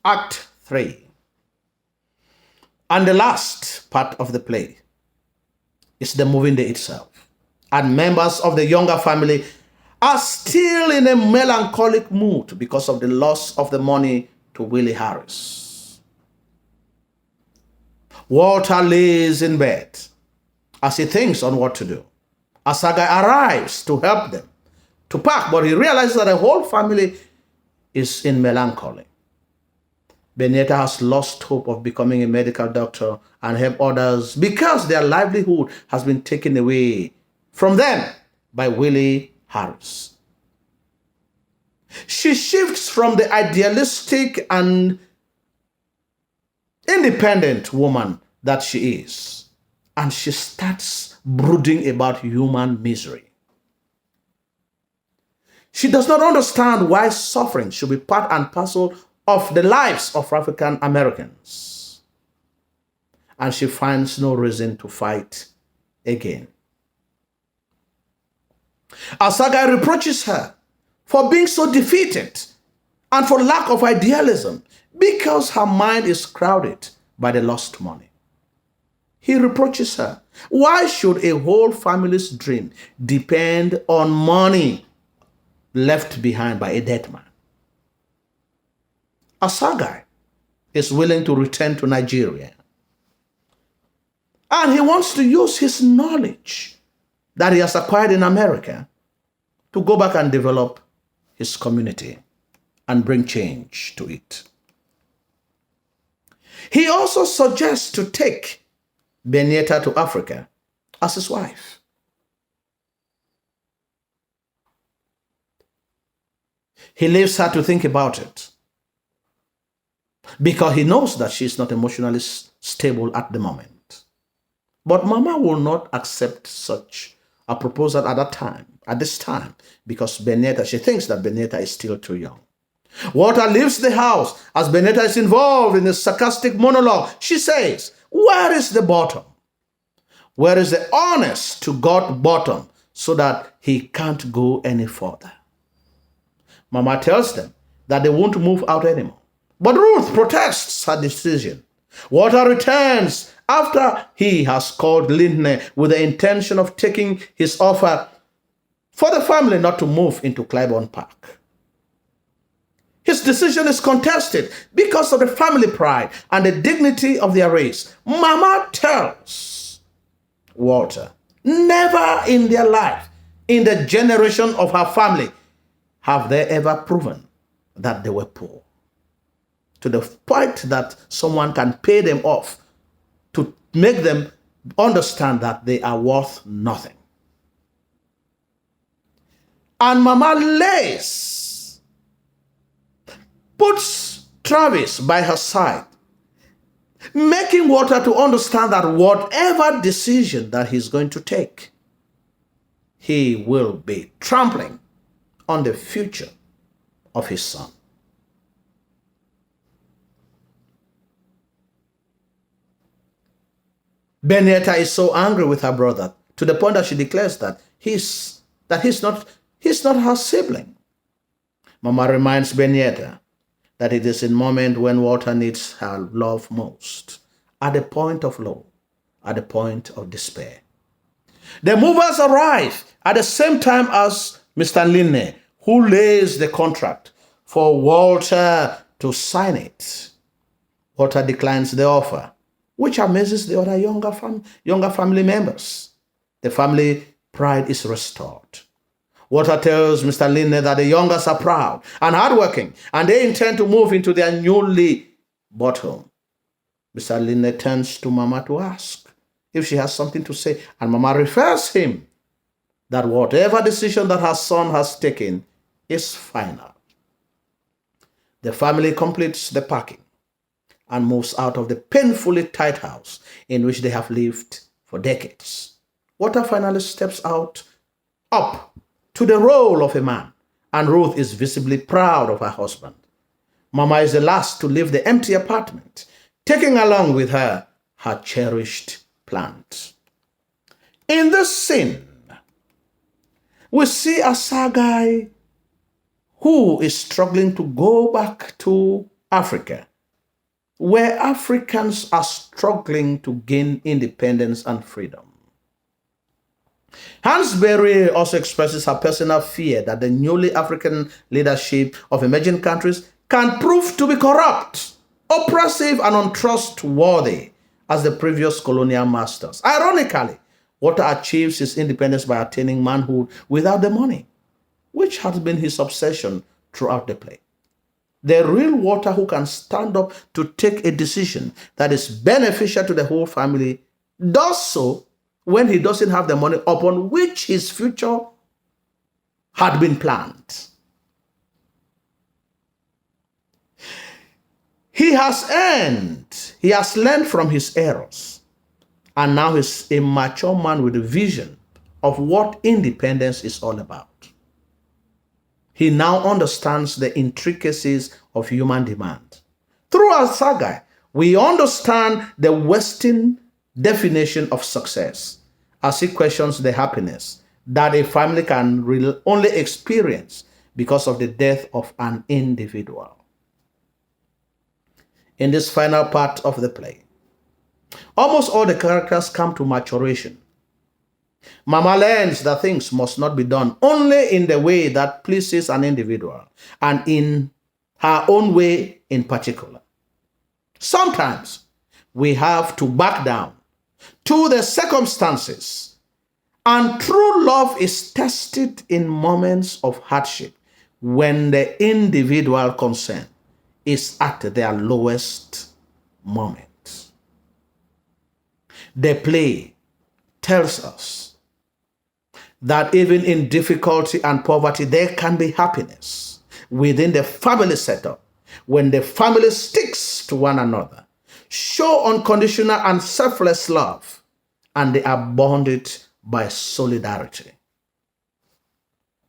Act 3. And the last part of the play is the moving day itself. And members of the younger family are still in a melancholic mood because of the loss of the money to Willie Harris. Walter lays in bed as he thinks on what to do. Asagai arrives to help them to pack, but he realizes that the whole family is in melancholy. Beneta has lost hope of becoming a medical doctor and help others because their livelihood has been taken away from them by Willie Harris. She shifts from the idealistic and independent woman that she is, and she starts brooding about human misery. She does not understand why suffering should be part and parcel of the lives of African Americans. And she finds no reason to fight again. Asagai reproaches her for being so defeated and for lack of idealism because her mind is crowded by the lost money. He reproaches her. Why should a whole family's dream depend on money left behind by a dead man? Asagai is willing to return to Nigeria. And he wants to use his knowledge that he has acquired in America to go back and develop his community and bring change to it. He also suggests to take Beneta to Africa as his wife. He leaves her to think about it because he knows that she is not emotionally stable at the moment. But Mama will not accept such a proposal at this time, because she thinks that Beneta is still too young. Walter leaves the house as Beneta is involved in a sarcastic monologue. She says, "Where is the bottom? Where is the honest to God bottom so that he can't go any further?" Mama tells them that they won't move out anymore. But Ruth protests her decision. Walter returns after he has called Lindney with the intention of taking his offer for the family not to move into Clybourne Park. His decision is contested because of the family pride and the dignity of their race. Mama tells Walter, never in their life, in the generation of her family, have they ever proven that they were poor, to the point that someone can pay them off to make them understand that they are worth nothing. And Mama lays, puts Travis by her side, making Walter to understand that whatever decision that he's going to take, he will be trampling on the future of his son. Beneta is so angry with her brother to the point that she declares that he's not her sibling. Mama reminds Beneta that it is in moment when Walter needs her love most, at the point of low, at the point of despair. The movers arrive at the same time as Mr. Linney, who lays the contract for Walter to sign it. Walter declines the offer, which amazes the other younger family members. The family pride is restored. Walter tells Mr. Linney that the youngers are proud and hardworking, and they intend to move into their newly bought home. Mr. Linney turns to Mama to ask if she has something to say, and Mama refers him that whatever decision that her son has taken is final. The family completes the packing and moves out of the painfully tight house in which they have lived for decades. Walter finally steps up to the role of a man, and Ruth is visibly proud of her husband. Mama is the last to leave the empty apartment, taking along with her her cherished plant. In this scene, we see a Asagai who is struggling to go back to Africa where Africans are struggling to gain independence and freedom. Hansberry also expresses her personal fear that the newly African leadership of emerging countries can prove to be corrupt, oppressive, and untrustworthy as the previous colonial masters. Ironically, Walter achieves his independence by attaining manhood without the money, which has been his obsession throughout the play. The real Walter, who can stand up to take a decision that is beneficial to the whole family, does so when he doesn't have the money upon which his future had been planned. He has learned from his errors, and now he's a mature man with a vision of what independence is all about. He now understands the intricacies of human demand. Through our saga, we understand the Western definition of success as he questions the happiness that a family can only experience because of the death of an individual. In this final part of the play, almost all the characters come to maturation. Mama learns that things must not be done only in the way that pleases an individual and in her own way in particular. Sometimes we have to back down to the circumstances, and true love is tested in moments of hardship when the individual concerned is at their lowest moment. The play tells us that even in difficulty and poverty, there can be happiness within the family setup when the family sticks to one another, show unconditional and selfless love, and they are bonded by solidarity.